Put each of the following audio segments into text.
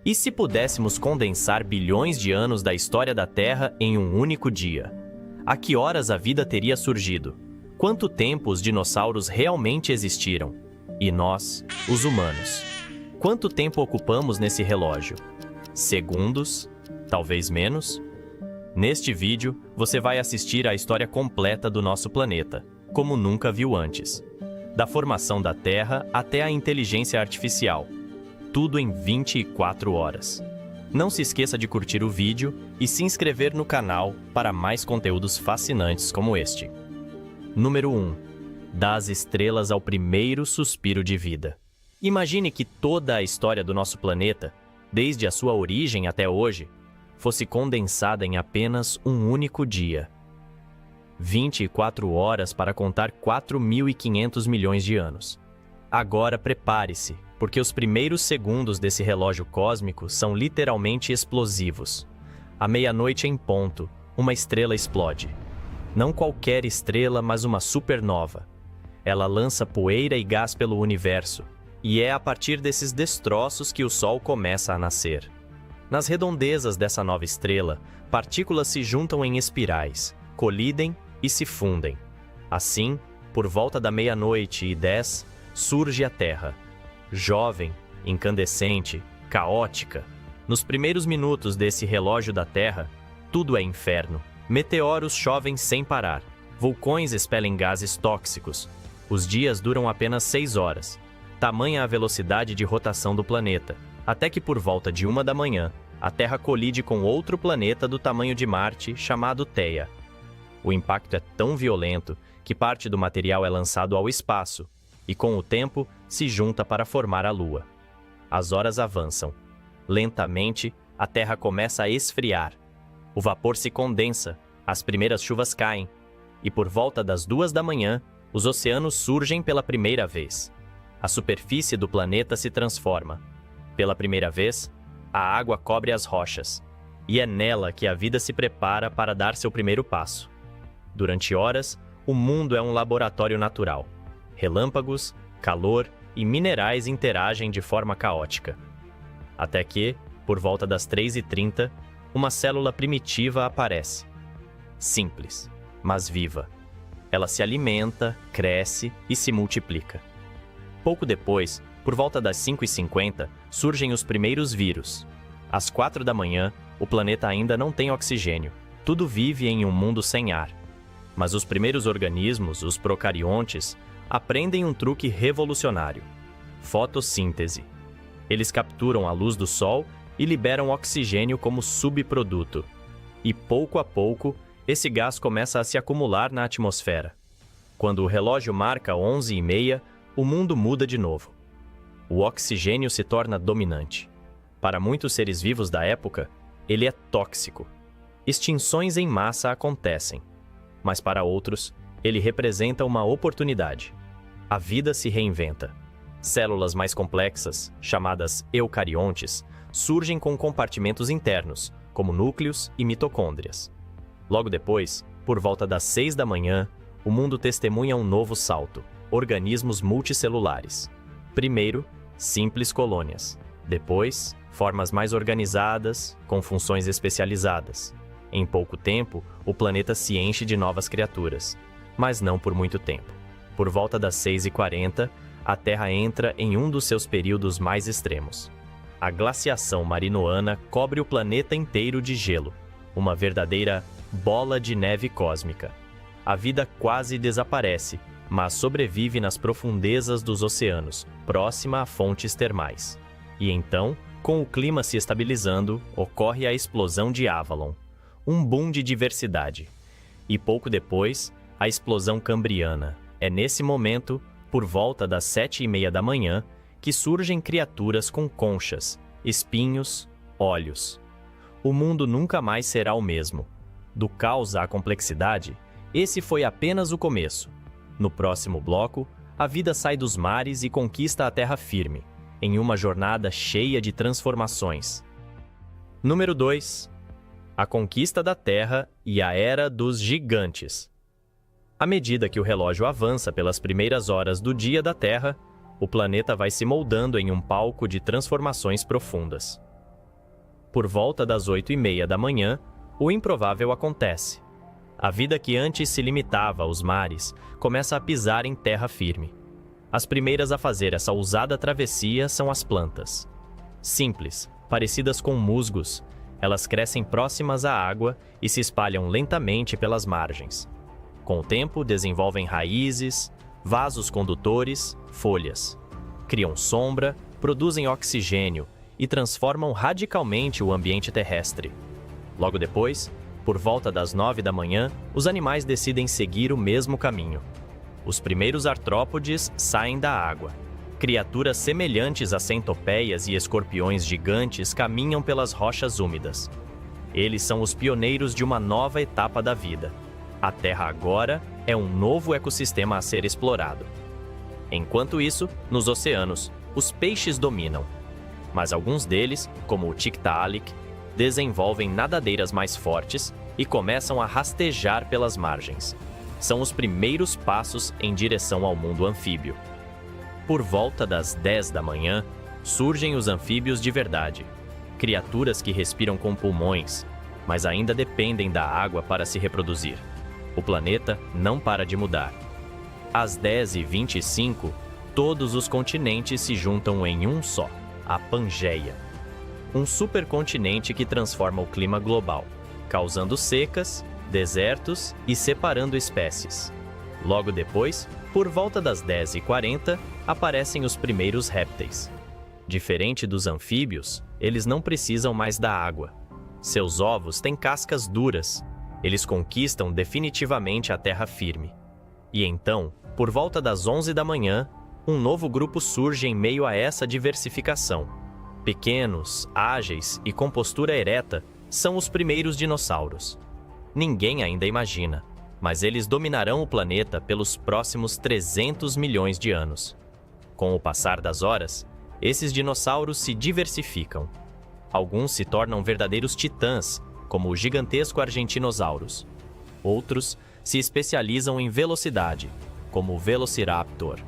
E se pudéssemos condensar bilhões de anos da história da Terra em um único dia? A que horas a vida teria surgido? Quanto tempo os dinossauros realmente existiram? E nós, os humanos? Quanto tempo ocupamos nesse relógio? Segundos? Talvez menos? Neste vídeo, você vai assistir à história completa do nosso planeta, como nunca viu antes. Da formação da Terra até a inteligência artificial. Tudo em 24 horas. Não se esqueça de curtir o vídeo e se inscrever no canal para mais conteúdos fascinantes como este. Número 1. Das estrelas ao primeiro suspiro de vida. Imagine que toda a história do nosso planeta, desde a sua origem até hoje, fosse condensada em apenas um único dia. 24 horas para contar 4.500 milhões de anos. Agora prepare-se, porque os primeiros segundos desse relógio cósmico são literalmente explosivos. À meia-noite em ponto, uma estrela explode. Não qualquer estrela, mas uma supernova. Ela lança poeira e gás pelo universo, e é a partir desses destroços que o Sol começa a nascer. Nas redondezas dessa nova estrela, partículas se juntam em espirais, colidem e se fundem. Assim, por volta da 00:10, surge a Terra. Jovem, incandescente, caótica. Nos primeiros minutos desse relógio da Terra, tudo é inferno. Meteoros chovem sem parar. Vulcões expelem gases tóxicos. Os dias duram apenas 6 horas. Tamanha a velocidade de rotação do planeta, até que por volta de 1 da manhã, a Terra colide com outro planeta do tamanho de Marte, chamado Theia. O impacto é tão violento que parte do material é lançado ao espaço, e com o tempo se junta para formar a Lua. As horas avançam. Lentamente, a Terra começa a esfriar. O vapor se condensa, as primeiras chuvas caem, e por volta das 2 da manhã, os oceanos surgem pela primeira vez. A superfície do planeta se transforma. Pela primeira vez, a água cobre as rochas, e é nela que a vida se prepara para dar seu primeiro passo. Durante horas, o mundo é um laboratório natural. Relâmpagos, calor e minerais interagem de forma caótica. Até que, por volta das 3h30, uma célula primitiva aparece. Simples, mas viva. Ela se alimenta, cresce e se multiplica. Pouco depois, por volta das 5h50, surgem os primeiros vírus. Às 4 da manhã, o planeta ainda não tem oxigênio. Tudo vive em um mundo sem ar. Mas os primeiros organismos, os procariontes, aprendem um truque revolucionário: fotossíntese. Eles capturam a luz do Sol e liberam oxigênio como subproduto. E pouco a pouco, esse gás começa a se acumular na atmosfera. Quando o relógio marca 11h30, o mundo muda de novo. O oxigênio se torna dominante. Para muitos seres vivos da época, ele é tóxico. Extinções em massa acontecem. Mas para outros, ele representa uma oportunidade. A vida se reinventa. Células mais complexas, chamadas eucariontes, surgem com compartimentos internos, como núcleos e mitocôndrias. Logo depois, por volta das 6 da manhã, o mundo testemunha um novo salto: organismos multicelulares. Primeiro, simples colônias. Depois, formas mais organizadas, com funções especializadas. Em pouco tempo, o planeta se enche de novas criaturas, mas não por muito tempo. Por volta das 6h40, a Terra entra em um dos seus períodos mais extremos. A glaciação marinoana cobre o planeta inteiro de gelo, uma verdadeira bola de neve cósmica. A vida quase desaparece, mas sobrevive nas profundezas dos oceanos, próxima a fontes termais. E então, com o clima se estabilizando, ocorre a explosão de Avalon, um boom de diversidade. E pouco depois, a explosão cambriana. É nesse momento, por volta das 7h30 da manhã, que surgem criaturas com conchas, espinhos, olhos. O mundo nunca mais será o mesmo. Do caos à complexidade, esse foi apenas o começo. No próximo bloco, a vida sai dos mares e conquista a terra firme, em uma jornada cheia de transformações. Número 2. A conquista da Terra e a Era dos Gigantes. À medida que o relógio avança pelas primeiras horas do dia da Terra, o planeta vai se moldando em um palco de transformações profundas. Por volta das 8h30 da manhã, o improvável acontece. A vida que antes se limitava aos mares começa a pisar em terra firme. As primeiras a fazer essa ousada travessia são as plantas. Simples, parecidas com musgos, elas crescem próximas à água e se espalham lentamente pelas margens. Com o tempo, desenvolvem raízes, vasos condutores, folhas. Criam sombra, produzem oxigênio e transformam radicalmente o ambiente terrestre. Logo depois, por volta das 9 da manhã, os animais decidem seguir o mesmo caminho. Os primeiros artrópodes saem da água. Criaturas semelhantes a centopeias e escorpiões gigantes caminham pelas rochas úmidas. Eles são os pioneiros de uma nova etapa da vida. A Terra agora é um novo ecossistema a ser explorado. Enquanto isso, nos oceanos, os peixes dominam. Mas alguns deles, como o Tiktaalik, desenvolvem nadadeiras mais fortes e começam a rastejar pelas margens. São os primeiros passos em direção ao mundo anfíbio. Por volta das 10 da manhã, surgem os anfíbios de verdade, criaturas que respiram com pulmões, mas ainda dependem da água para se reproduzir. O planeta não para de mudar. Às 10h25, todos os continentes se juntam em um só, a Pangeia. Um supercontinente que transforma o clima global, causando secas, desertos e separando espécies. Logo depois, por volta das 10h40, aparecem os primeiros répteis. Diferente dos anfíbios, eles não precisam mais da água. Seus ovos têm cascas duras. Eles conquistam definitivamente a terra firme. E então, por volta das 11 da manhã, um novo grupo surge em meio a essa diversificação. Pequenos, ágeis e com postura ereta, são os primeiros dinossauros. Ninguém ainda imagina, mas eles dominarão o planeta pelos próximos 300 milhões de anos. Com o passar das horas, esses dinossauros se diversificam. Alguns se tornam verdadeiros titãs, como o gigantesco Argentinosaurus. Outros se especializam em velocidade, como o Velociraptor.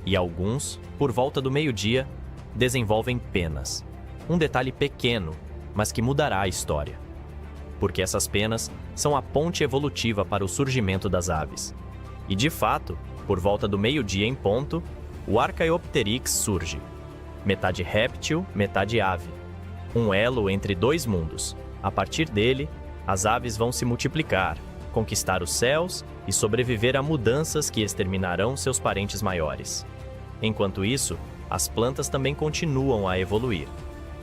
E alguns, por volta do meio-dia, desenvolvem penas. Um detalhe pequeno, mas que mudará a história. Porque essas penas são a ponte evolutiva para o surgimento das aves. E de fato, por volta do meio-dia em ponto, o Archaeopteryx surge. Metade réptil, metade ave. Um elo entre dois mundos. A partir dele, as aves vão se multiplicar, conquistar os céus e sobreviver a mudanças que exterminarão seus parentes maiores. Enquanto isso, as plantas também continuam a evoluir.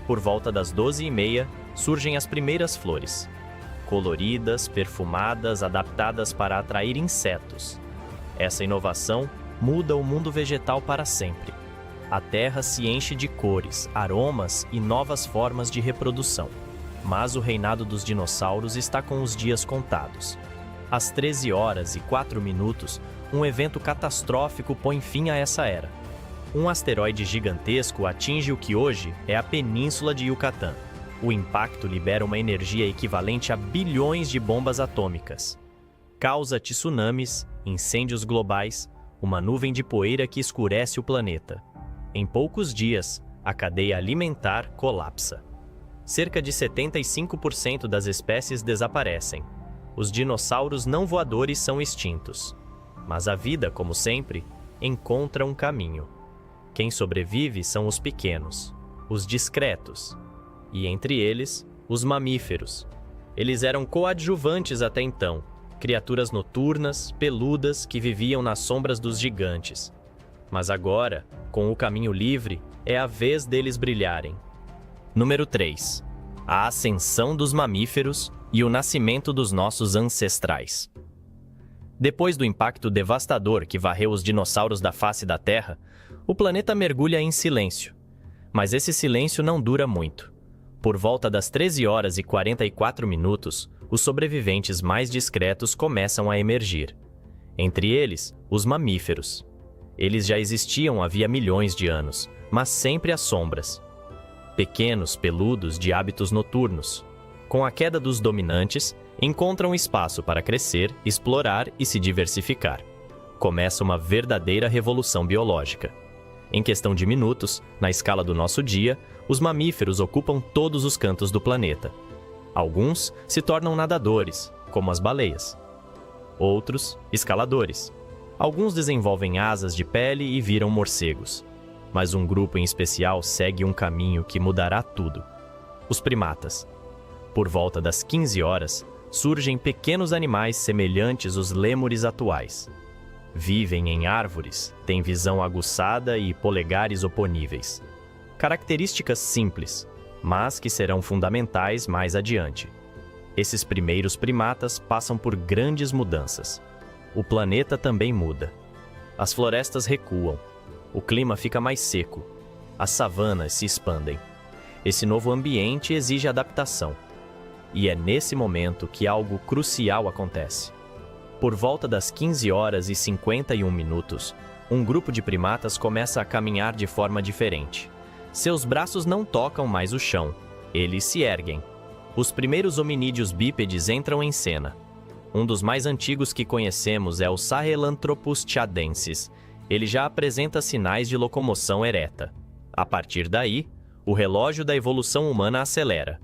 Por volta das 12h30, surgem as primeiras flores. Coloridas, perfumadas, adaptadas para atrair insetos. Essa inovação muda o mundo vegetal para sempre. A terra se enche de cores, aromas e novas formas de reprodução. Mas o reinado dos dinossauros está com os dias contados. Às 13h04, um evento catastrófico põe fim a essa era. Um asteroide gigantesco atinge o que hoje é a península de Yucatán. O impacto libera uma energia equivalente a bilhões de bombas atômicas. Causa tsunamis, incêndios globais, uma nuvem de poeira que escurece o planeta. Em poucos dias, a cadeia alimentar colapsa. Cerca de 75% das espécies desaparecem. Os dinossauros não voadores são extintos. Mas a vida, como sempre, encontra um caminho. Quem sobrevive são os pequenos, os discretos. E entre eles, os mamíferos. Eles eram coadjuvantes até então, criaturas noturnas, peludas, que viviam nas sombras dos gigantes. Mas agora, com o caminho livre, é a vez deles brilharem. Número 3. A ascensão dos mamíferos e o nascimento dos nossos ancestrais. Depois do impacto devastador que varreu os dinossauros da face da Terra, o planeta mergulha em silêncio. Mas esse silêncio não dura muito. Por volta das 13h44, os sobreviventes mais discretos começam a emergir. Entre eles, os mamíferos. Eles já existiam havia milhões de anos, mas sempre às sombras. Pequenos, peludos, de hábitos noturnos. Com a queda dos dominantes, encontram espaço para crescer, explorar e se diversificar. Começa uma verdadeira revolução biológica. Em questão de minutos, na escala do nosso dia, os mamíferos ocupam todos os cantos do planeta. Alguns se tornam nadadores, como as baleias. Outros, escaladores. Alguns desenvolvem asas de pele e viram morcegos. Mas um grupo em especial segue um caminho que mudará tudo: os primatas. Por volta das 15 horas, surgem pequenos animais semelhantes aos lêmures atuais. Vivem em árvores, têm visão aguçada e polegares oponíveis. Características simples, mas que serão fundamentais mais adiante. Esses primeiros primatas passam por grandes mudanças. O planeta também muda. As florestas recuam. O clima fica mais seco. As savanas se expandem. Esse novo ambiente exige adaptação. E é nesse momento que algo crucial acontece. Por volta das 15 horas e 51 minutos, um grupo de primatas começa a caminhar de forma diferente. Seus braços não tocam mais o chão. Eles se erguem. Os primeiros hominídeos bípedes entram em cena. Um dos mais antigos que conhecemos é o Sahelanthropus tchadensis. Ele já apresenta sinais de locomoção ereta. A partir daí, o relógio da evolução humana acelera.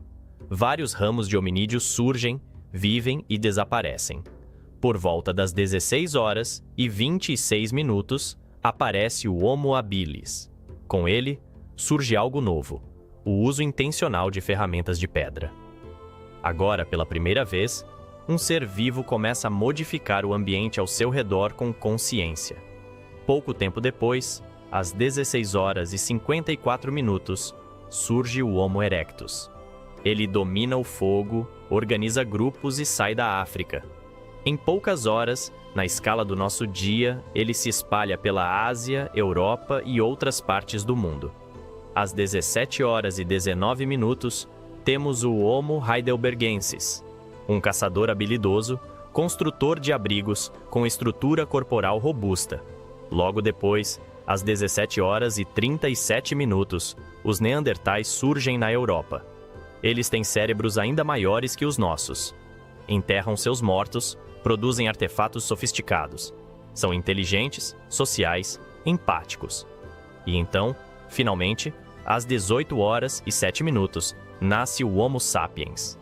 Vários ramos de hominídeos surgem, vivem e desaparecem. Por volta das 16 horas e 26 minutos, aparece o Homo habilis. Com ele, surge algo novo: o uso intencional de ferramentas de pedra. Agora, pela primeira vez, um ser vivo começa a modificar o ambiente ao seu redor com consciência. Pouco tempo depois, às 16 horas e 54 minutos, surge o Homo erectus. Ele domina o fogo, organiza grupos e sai da África. Em poucas horas, na escala do nosso dia, ele se espalha pela Ásia, Europa e outras partes do mundo. Às 17 horas e 19 minutos, temos o Homo heidelbergensis, um caçador habilidoso, construtor de abrigos com estrutura corporal robusta. Logo depois, às 17 horas e 37 minutos, os neandertais surgem na Europa. Eles têm cérebros ainda maiores que os nossos. Enterram seus mortos, produzem artefatos sofisticados. São inteligentes, sociais, empáticos. E então, finalmente, às 18 horas e 7 minutos, nasce o Homo sapiens.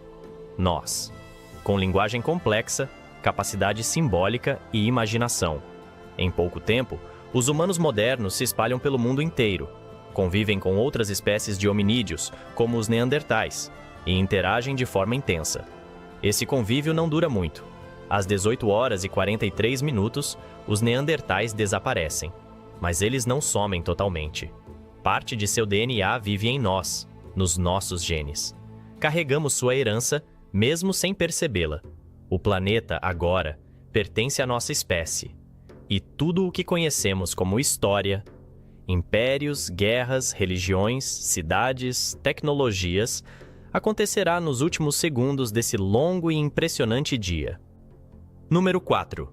Nós. Com linguagem complexa, capacidade simbólica e imaginação. Em pouco tempo, os humanos modernos se espalham pelo mundo inteiro. Convivem com outras espécies de hominídeos, como os neandertais, e interagem de forma intensa. Esse convívio não dura muito. Às 18 horas e 43 minutos, os neandertais desaparecem. Mas eles não somem totalmente. Parte de seu DNA vive em nós, nos nossos genes. Carregamos sua herança, mesmo sem percebê-la. O planeta, agora, pertence à nossa espécie. E tudo o que conhecemos como história, impérios, guerras, religiões, cidades, tecnologias, acontecerá nos últimos segundos desse longo e impressionante dia. Número 4.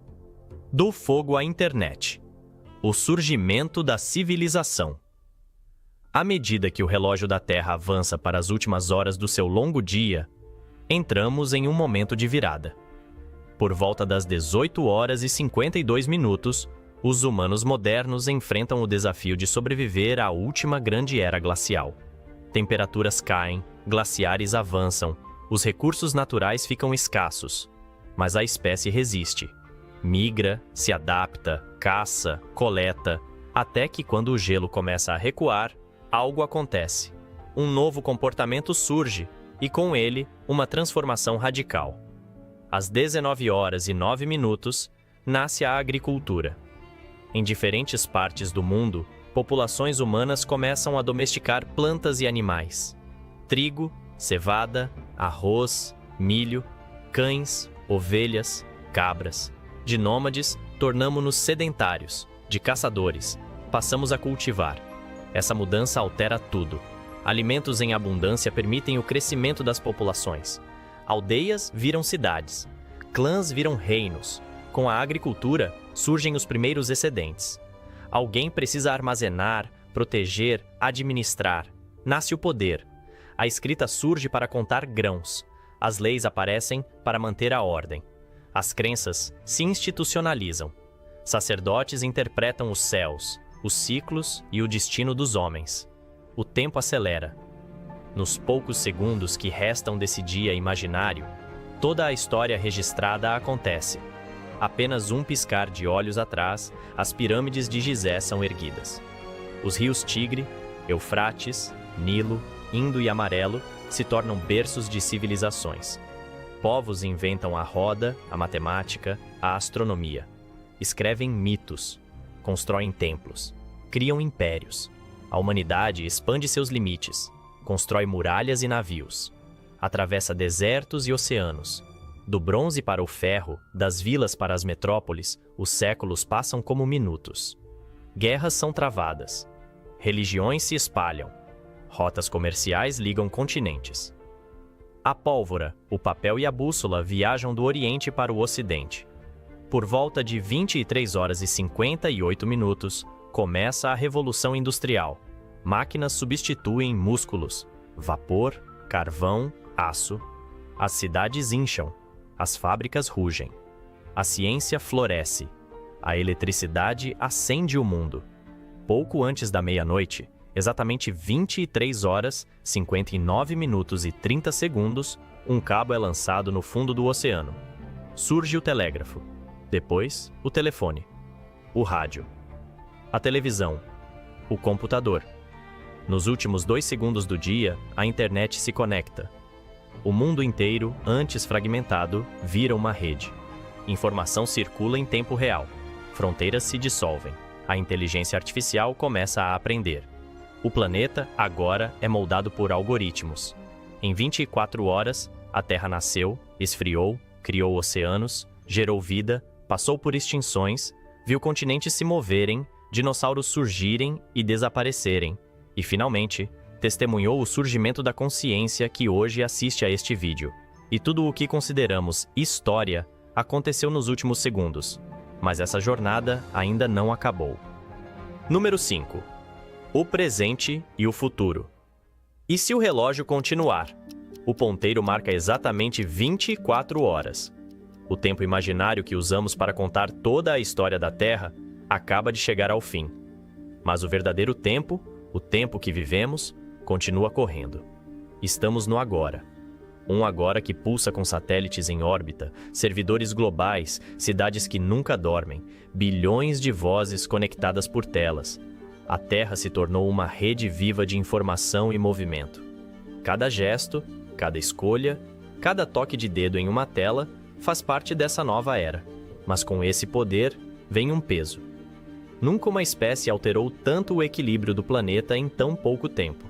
Do fogo à internet. O surgimento da civilização. À medida que o relógio da Terra avança para as últimas horas do seu longo dia, entramos em um momento de virada. Por volta das 18 horas e 52 minutos, os humanos modernos enfrentam o desafio de sobreviver à última grande era glacial. Temperaturas caem, glaciares avançam, os recursos naturais ficam escassos, mas a espécie resiste. Migra, se adapta, caça, coleta, até que quando o gelo começa a recuar, algo acontece. Um novo comportamento surge e com ele uma transformação radical. Às 19 horas e 9 minutos, nasce a agricultura. Em diferentes partes do mundo, populações humanas começam a domesticar plantas e animais. Trigo, cevada, arroz, milho, cães, ovelhas, cabras. De nômades, tornamo-nos sedentários, de caçadores, passamos a cultivar. Essa mudança altera tudo. Alimentos em abundância permitem o crescimento das populações. Aldeias viram cidades. Clãs viram reinos. Com a agricultura, surgem os primeiros excedentes. Alguém precisa armazenar, proteger, administrar. Nasce o poder. A escrita surge para contar grãos. As leis aparecem para manter a ordem. As crenças se institucionalizam. Sacerdotes interpretam os céus. os ciclos e o destino dos homens. O tempo acelera. Nos poucos segundos que restam desse dia imaginário, toda a história registrada acontece. Apenas um piscar de olhos atrás, as pirâmides de Gizé são erguidas. Os rios Tigre, Eufrates, Nilo, Indo e Amarelo se tornam berços de civilizações. Povos inventam a roda, a matemática, a astronomia. Escrevem mitos, constroem templos, criam impérios. A humanidade expande seus limites, constrói muralhas e navios, atravessa desertos e oceanos. Do bronze para o ferro, das vilas para as metrópoles, os séculos passam como minutos. Guerras são travadas, religiões se espalham, rotas comerciais ligam continentes. A pólvora, o papel e a bússola viajam do Oriente para o Ocidente. Por volta de 23 horas e 58 minutos, começa a Revolução Industrial. Máquinas substituem músculos, vapor, carvão, aço. As cidades incham, as fábricas rugem. A ciência floresce. A eletricidade acende o mundo. Pouco antes da meia-noite, exatamente 23 horas, 59 minutos e 30 segundos, um cabo é lançado no fundo do oceano. Surge o telégrafo. Depois, o telefone. O rádio. A televisão. O computador. Nos últimos 2 segundos do dia, a internet se conecta. O mundo inteiro, antes fragmentado, vira uma rede. Informação circula em tempo real. Fronteiras se dissolvem. A inteligência artificial começa a aprender. O planeta, agora, é moldado por algoritmos. Em 24 horas, a Terra nasceu, esfriou, criou oceanos, gerou vida, passou por extinções, viu continentes se moverem, dinossauros surgirem e desaparecerem. E, finalmente, testemunhou o surgimento da consciência que hoje assiste a este vídeo. E tudo o que consideramos história aconteceu nos últimos segundos. Mas essa jornada ainda não acabou. Número 5. O presente e o futuro. E se o relógio continuar? O ponteiro marca exatamente 24 horas. O tempo imaginário que usamos para contar toda a história da Terra acaba de chegar ao fim. Mas o verdadeiro tempo, o tempo que vivemos, continua correndo. Estamos no agora. Um agora que pulsa com satélites em órbita, servidores globais, cidades que nunca dormem, bilhões de vozes conectadas por telas. A Terra se tornou uma rede viva de informação e movimento. Cada gesto, cada escolha, cada toque de dedo em uma tela faz parte dessa nova era. Mas com esse poder vem um peso. Nunca uma espécie alterou tanto o equilíbrio do planeta em tão pouco tempo.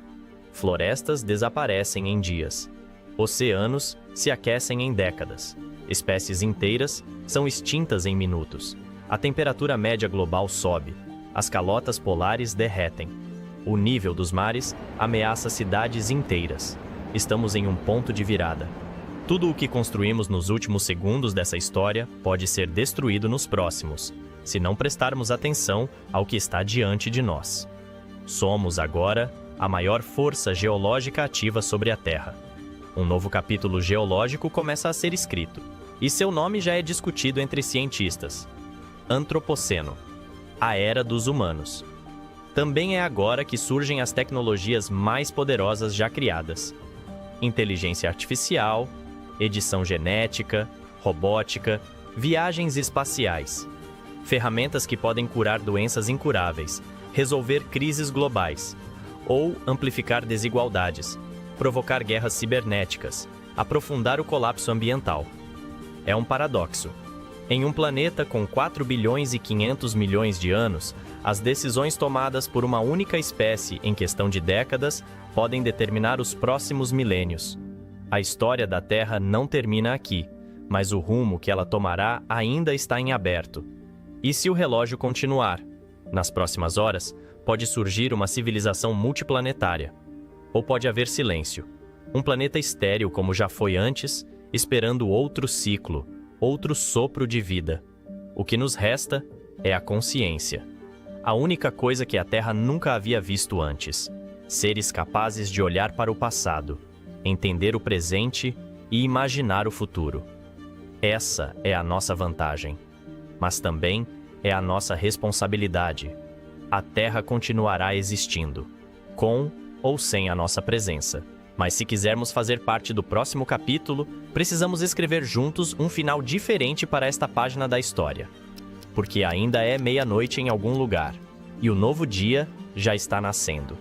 Florestas desaparecem em dias. Oceanos se aquecem em décadas. Espécies inteiras são extintas em minutos. A temperatura média global sobe. As calotas polares derretem. O nível dos mares ameaça cidades inteiras. Estamos em um ponto de virada. Tudo o que construímos nos últimos segundos dessa história pode ser destruído nos próximos, se não prestarmos atenção ao que está diante de nós. Somos, agora, a maior força geológica ativa sobre a Terra. Um novo capítulo geológico começa a ser escrito, e seu nome já é discutido entre cientistas. Antropoceno, a Era dos Humanos. Também é agora que surgem as tecnologias mais poderosas já criadas. Inteligência artificial, edição genética, robótica, viagens espaciais. Ferramentas que podem curar doenças incuráveis, resolver crises globais, ou amplificar desigualdades, provocar guerras cibernéticas, aprofundar o colapso ambiental. É um paradoxo. Em um planeta com 4 bilhões e 500 milhões de anos, as decisões tomadas por uma única espécie em questão de décadas podem determinar os próximos milênios. A história da Terra não termina aqui, mas o rumo que ela tomará ainda está em aberto. E se o relógio continuar? Nas próximas horas, pode surgir uma civilização multiplanetária. Ou pode haver silêncio. Um planeta estéril como já foi antes, esperando outro ciclo, outro sopro de vida. O que nos resta é a consciência. A única coisa que a Terra nunca havia visto antes. Seres capazes de olhar para o passado, entender o presente e imaginar o futuro. Essa é a nossa vantagem. Mas também é a nossa responsabilidade. a Terra continuará existindo, com ou sem a nossa presença. Mas se quisermos fazer parte do próximo capítulo, precisamos escrever juntos um final diferente para esta página da história. Porque ainda é meia-noite em algum lugar, e o novo dia já está nascendo.